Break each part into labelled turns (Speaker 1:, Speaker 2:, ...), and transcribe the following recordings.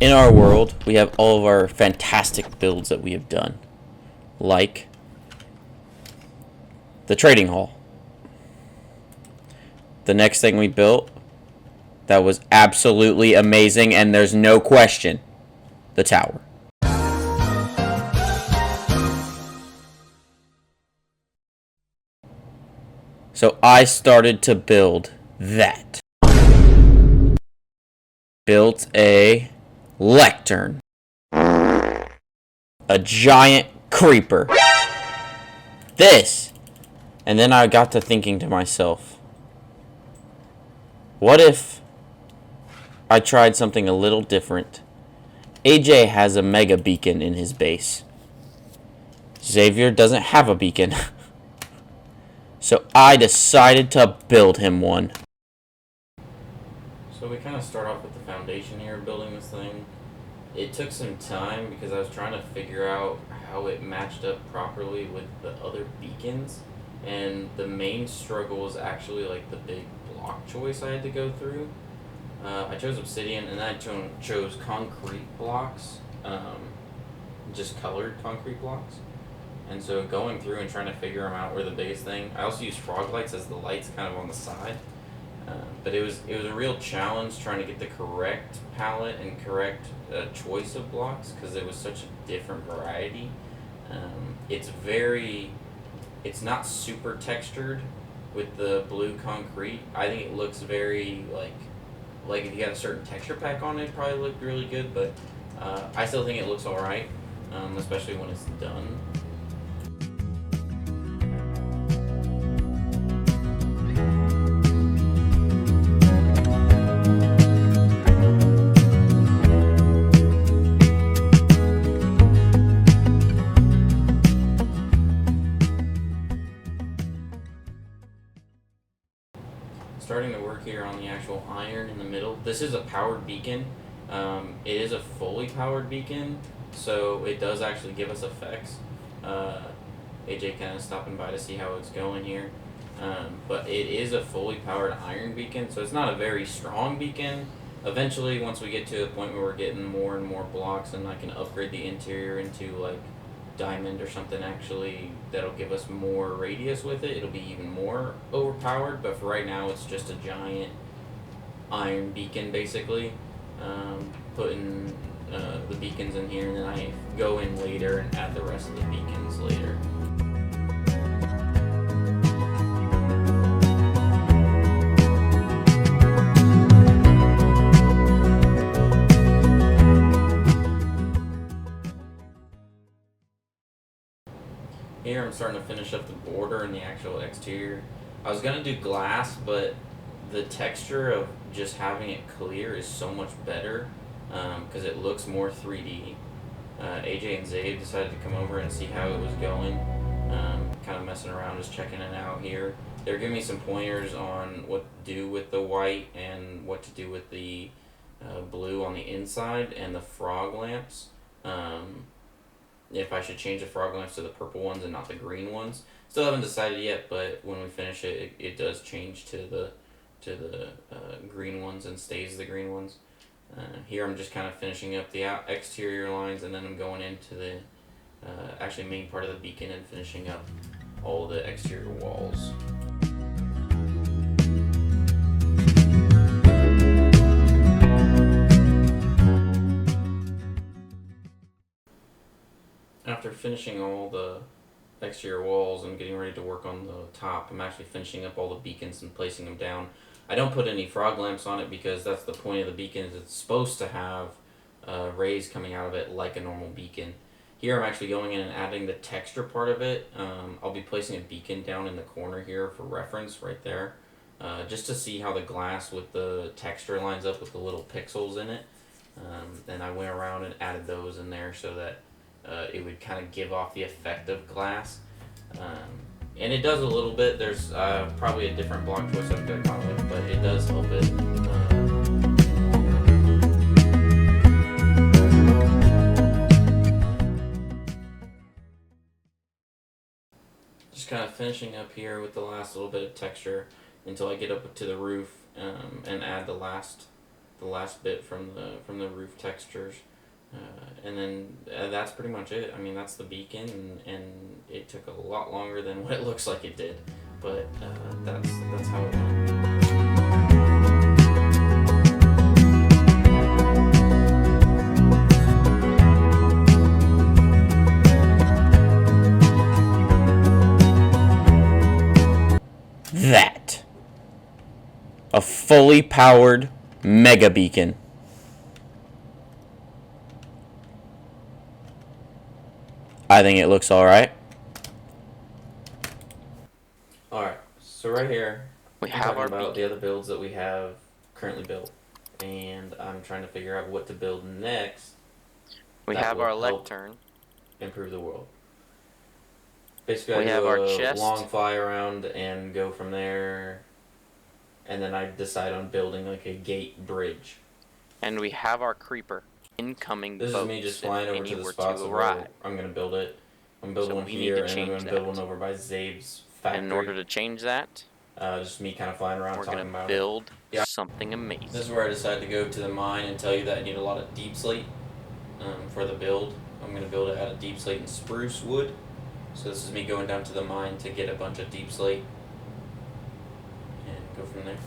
Speaker 1: In our world, we have all of our fantastic builds that we have done, like the trading hall. The next thing we built that was absolutely amazing, and there's no question, the tower. So I started to build that. Built a lectern. A giant creeper. This. And then I got to thinking to myself, what if I tried something a little different? AJ has a mega beacon in his base. Xavier doesn't have a beacon. So I decided to build him one. So we kind of start off with the foundation here, building this thing. It took some time because I was trying to figure out how it matched up properly with the other beacons. And the main struggle was actually like the big block choice I had to go through. I chose obsidian and then I chose concrete blocks, just colored concrete blocks. And so going through and trying to figure them out were the biggest thing. I also used frog lights as the lights kind of on the side. But it was a real challenge trying to get the correct palette and correct choice of blocks because it was such a different variety. It's not super textured with the blue concrete. I think it looks very like if you had a certain texture pack on it, probably looked really good. But I still think it looks alright, especially when it's done. Starting to work here on the actual iron in the middle. This is a powered beacon. It is a fully powered beacon, so it does actually give us effects. AJ kind of stopping by to see how it's going here. But it is a fully powered iron beacon, so it's not a very strong beacon. Eventually, once we get to the point where we're getting more and more blocks and I can upgrade the interior into like diamond or something actually that'll give us more radius with it, it'll be even more overpowered. But for right now it's just a giant iron beacon basically. Putting the beacons in here and then I go in later and add the rest of the beacons later. Here I'm starting to finish up the border and the actual exterior. I was going to do glass, but the texture of just having it clear is so much better because it looks more 3D. AJ and Zabe decided to come over and see how it was going. Kind of messing around, just checking it out here. They're giving me some pointers on what to do with the white and what to do with the blue on the inside and the frog lamps. If I should change the frog lamps to the purple ones and not the green ones. Still haven't decided yet, but when we finish it, it does change to the green ones and stays the green ones. Here I'm just kind of finishing up the exterior lines, and then I'm going into the actually main part of the beacon and finishing up all the exterior walls. After finishing all the exterior walls and getting ready to work on the top, I'm actually finishing up all the beacons and placing them down. I don't put any frog lamps on it because that's the point of the beacon, is it's supposed to have rays coming out of it like a normal beacon. Here I'm actually going in and adding the texture part of it. I'll be placing a beacon down in the corner here for reference right there, just to see how the glass with the texture lines up with the little pixels in it. Then I went around and added those in there so that it would kind of give off the effect of glass. And it does a little bit. There's probably a different block choice I've got gone with, but it does help it. Just kind of finishing up here with the last little bit of texture until I get up to the roof and add the last the last bit from the roof textures, and then that's pretty much it. I mean, that's the beacon, and it took a lot longer than what it looks like it did, but that's how it went. That a fully powered mega beacon. I think it looks alright. Alright, so right here,
Speaker 2: we have our
Speaker 1: about the
Speaker 2: beacon.
Speaker 1: other builds that we have currently built, and I'm trying to figure out what to build next.
Speaker 2: We have our lectern.
Speaker 1: Improve the world. Basically,
Speaker 2: we
Speaker 1: I
Speaker 2: have
Speaker 1: do
Speaker 2: our
Speaker 1: a
Speaker 2: chest.
Speaker 1: long fly around and go from there, and then I decide on building like a gate bridge.
Speaker 2: And we have our creeper. Incoming boats.
Speaker 1: This is me just flying over to the spots of where I'm going to build it. I'm building one here, and I'm going to build one over by Zabe's factory.
Speaker 2: And in order to change that,
Speaker 1: just me kind of flying around talking about it.
Speaker 2: We're going to build something amazing.
Speaker 1: This is where I decided to go to the mine and tell you that I need a lot of deep slate for the build. I'm going to build it out of deep slate and spruce wood. So this is me going down to the mine to get a bunch of deep slate and go from there.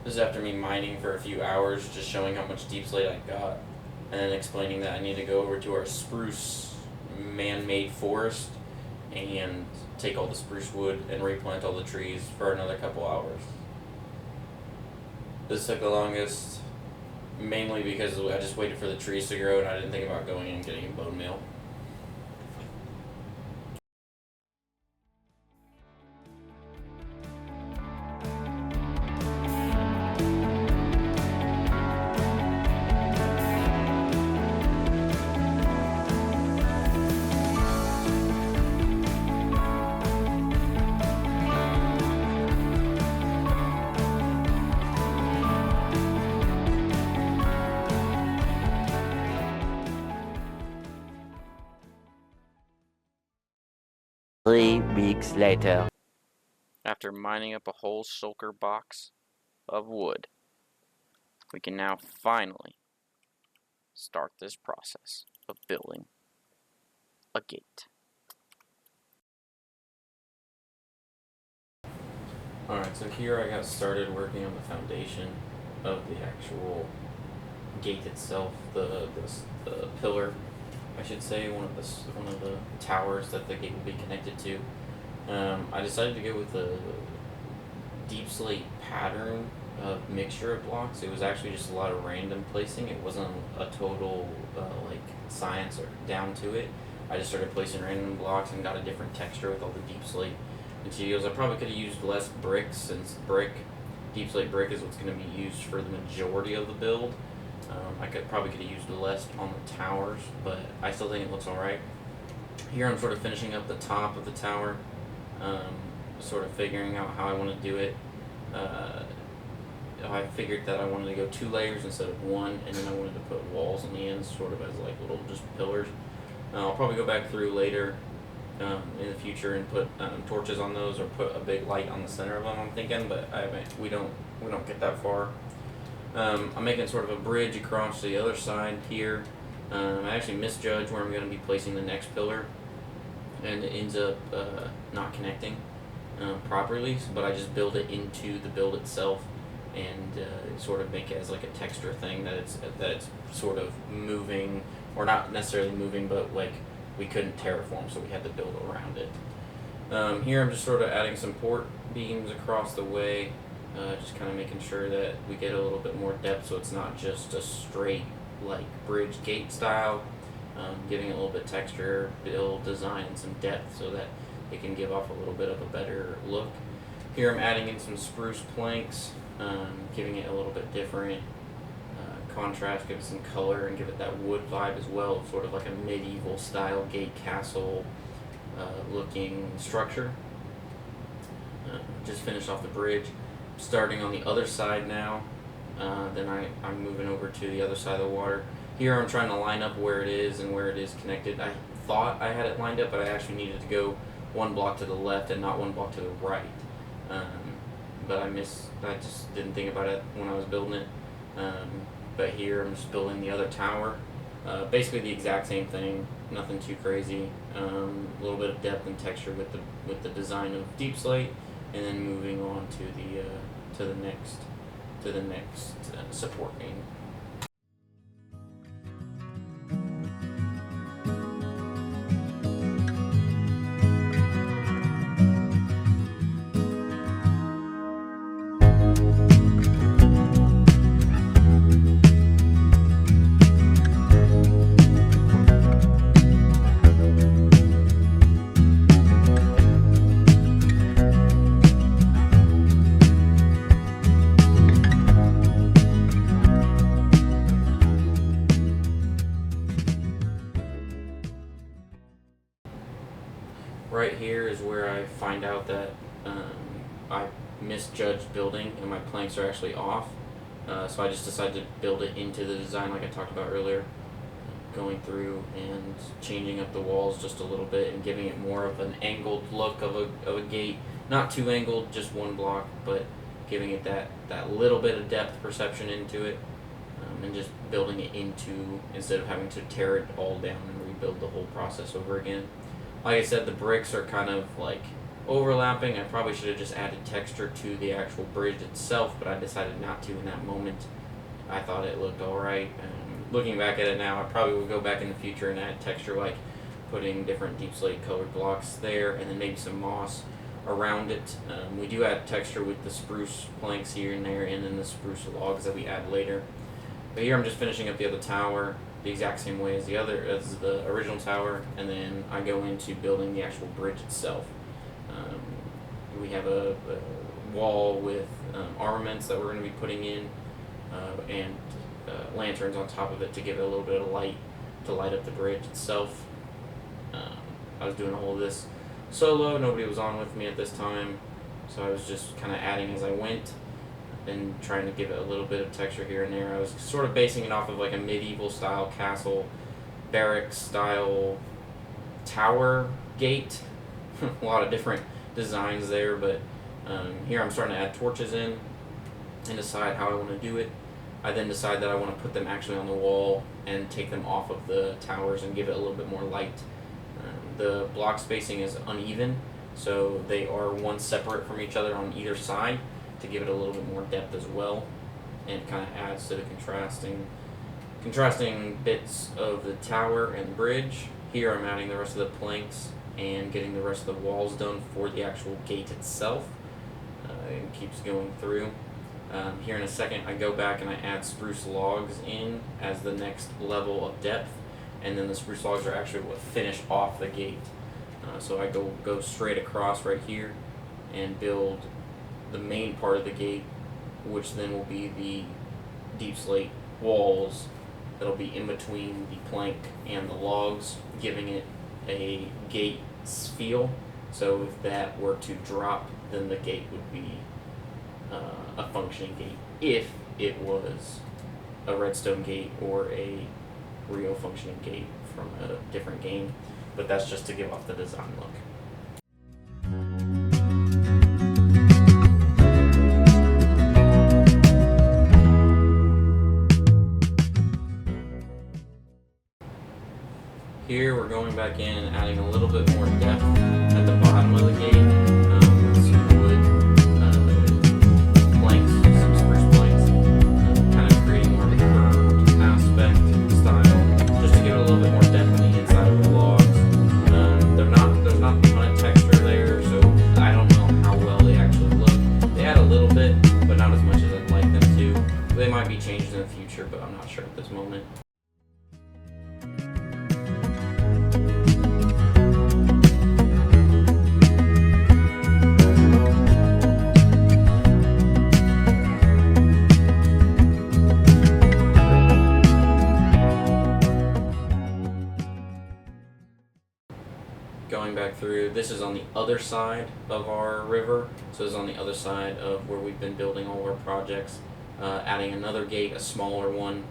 Speaker 1: This is after me mining for a few hours, just showing how much deep slate I got, and then explaining that I need to go over to our spruce man-made forest and take all the spruce wood and replant all the trees for another couple hours. This took the longest, mainly because I just waited for the trees to grow and I didn't think about going and getting a bone meal.
Speaker 2: Three weeks later. After mining up a whole shulker box of wood, we can now finally start this process of building a gate.
Speaker 1: Alright, so here I got started working on the foundation of the actual gate itself, the pillar, I should say, one of the towers that the gate will be connected to. I decided to go with the deep slate pattern of mixture of blocks. It was actually just a lot of random placing. It wasn't a total like science or down to it. I just started placing random blocks and got a different texture with all the deep slate materials. I probably could have used less bricks, since deep slate brick is what's going to be used for the majority of the build. I probably could have used less on the towers, but I still think it looks alright. Here I'm sort of finishing up the top of the tower, sort of figuring out how I want to do it. I figured that I wanted to go 2 layers instead of 1, and then I wanted to put walls on the ends, sort of as like little just pillars. I'll probably go back through later in the future and put torches on those, or put a big light on the center of them, I'm thinking, but we don't get that far. I'm making sort of a bridge across to the other side here. I actually misjudged where I'm going to be placing the next pillar, and it ends up not connecting properly, but I just build it into the build itself, and sort of make it as like a texture thing that it's sort of moving, or not necessarily moving, but like we couldn't terraform, so we had to build around it. Here I'm just sort of adding some port beams across the way, just kind of making sure that we get a little bit more depth, so it's not just a straight like bridge gate style, giving it a little bit texture, build, design, and some depth so that it can give off a little bit of a better look. Here I'm adding in some spruce planks, giving it a little bit different contrast, give it some color, and give it that wood vibe as well, sort of like a medieval style gate castle looking structure. just finished off the bridge. Starting on the other side now. Then I'm moving over to the other side of the water. Here I'm trying to line up where it is and where it is connected. I thought I had it lined up, but I actually needed to go one block to the left and not one block to the right. But I just didn't think about it when I was building it. But here I'm just building the other tower. Basically the exact same thing, nothing too crazy. A little bit of depth and texture with the design of deep slate, and then moving on to the next support beam. Right here is where I find out that I misjudged building and my planks are actually off. So I just decided to build it into the design like I talked about earlier, going through and changing up the walls just a little bit and giving it more of an angled look of a gate. Not too angled, just one block, but giving it that little bit of depth perception into it, and just building it into, instead of having to tear it all down and rebuild the whole process over again. Like I said, the bricks are kind of like overlapping. I probably should have just added texture to the actual bridge itself, but I decided not to in that moment. I thought it looked alright. Looking back at it now, I probably would go back in the future and add texture, like putting different deep slate colored blocks there and then maybe some moss around it. We do add texture with the spruce planks here and there, and then the spruce logs that we add later. But here I'm just finishing up the other tower the exact same way as the original tower, and then I go into building the actual bridge itself. We have a wall with armaments that we're going to be putting in, and lanterns on top of it to give it a little bit of light to light up the bridge itself. I was doing all of this solo, nobody was on with me at this time, so I was just kind of adding as I went and trying to give it a little bit of texture here and there. I was sort of basing it off of like a medieval style castle, barrack style tower gate. A lot of different designs there, but here I'm starting to add torches in and decide how I want to do it. I then decide that I want to put them actually on the wall and take them off of the towers and give it a little bit more light. The block spacing is uneven, so they are one separate from each other on either side to give it a little bit more depth as well, and it kind of adds to the contrasting bits of the tower and bridge. Here I'm adding the rest of the planks and getting the rest of the walls done for the actual gate itself. It keeps going through. Here in a second I go back and I add spruce logs in as the next level of depth, and then the spruce logs are actually what finish off the gate. So I go straight across right here and build the main part of the gate, which then will be the deep slate walls that'll be in between the plank and the logs, giving it a gate feel. So if that were to drop, then the gate would be a functioning gate, if it was a redstone gate or a real functioning gate from a different game. But that's just to give off the design look. Here we're going back in and adding a little bit more depth at the bottom of the gate, with some wood planks, some spruce planks, kind of creating more of a curved aspect style, just to give it a little bit more depth on the inside of the logs. There's not a ton of texture there, so I don't know how well they actually look. They add a little bit, but not as much as I'd like them to. They might be changed in the future, but I'm not sure at this moment. Going back through, this is on the other side of our river, so this is on the other side of where we've been building all of our projects. Adding another gate, a smaller one,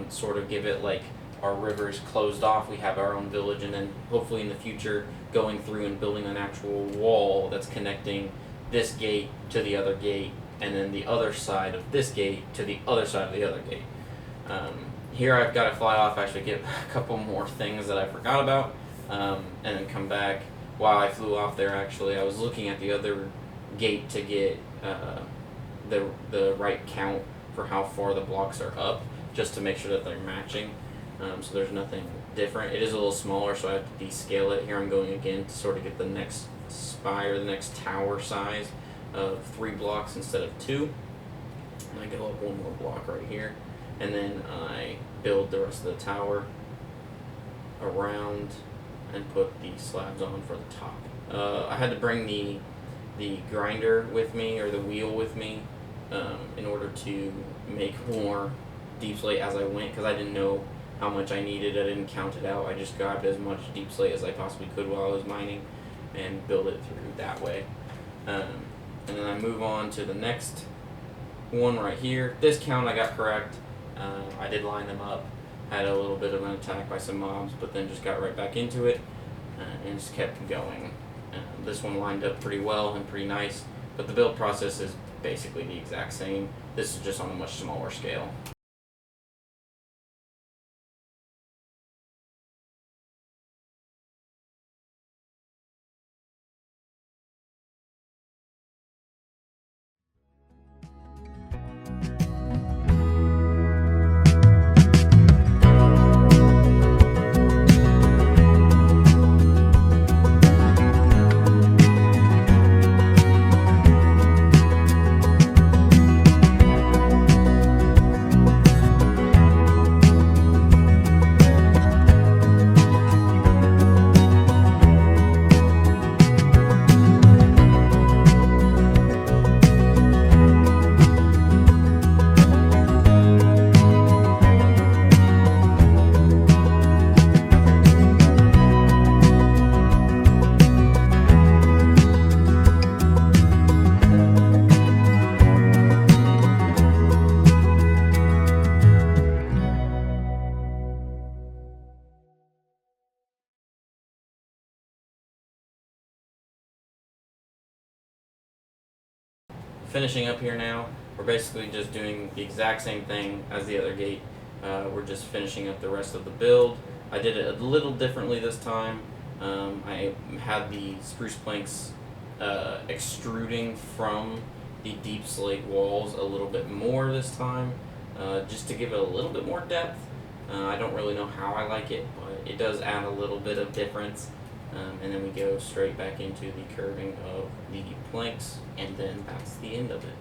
Speaker 1: sort of give it like our river is closed off, we have our own village, and then hopefully in the future going through and building an actual wall that's connecting this gate to the other gate, and then the other side of this gate to the other side of the other gate. Here I've got to fly off, actually get a couple more things that I forgot about, and then come back. While I flew off there, actually, I was looking at the other gate to get the right count for how far the blocks are up, just to make sure that they're matching. So there's nothing different. It is a little smaller, so I have to descale it. Here I'm going again to sort of get the next spire, the next tower size of 3 blocks instead of 2. And I go up 1 more block right here, and then I build the rest of the tower around and put the slabs on for the top. I had to bring the grinder with me, or the wheel with me, in order to make more deep slate as I went, because I didn't know how much I needed. I didn't count it out. I just grabbed as much deep slate as I possibly could while I was mining and build it through that way. And then I move on to the next one right here. This count I got correct. I did line them up. Had a little bit of an attack by some mobs, but then just got right back into it and just kept going. This one lined up pretty well and pretty nice, but the build process is basically the exact same. This is just on a much smaller scale. Finishing up here now, we're basically just doing the exact same thing as the other gate. We're just finishing up the rest of the build. I did it a little differently this time. I had the spruce planks extruding from the deep slate walls a little bit more this time, just to give it a little bit more depth. I don't really know how I like it, but it does add a little bit of difference. And then we go straight back into the curving of the planks, and then that's the end of it.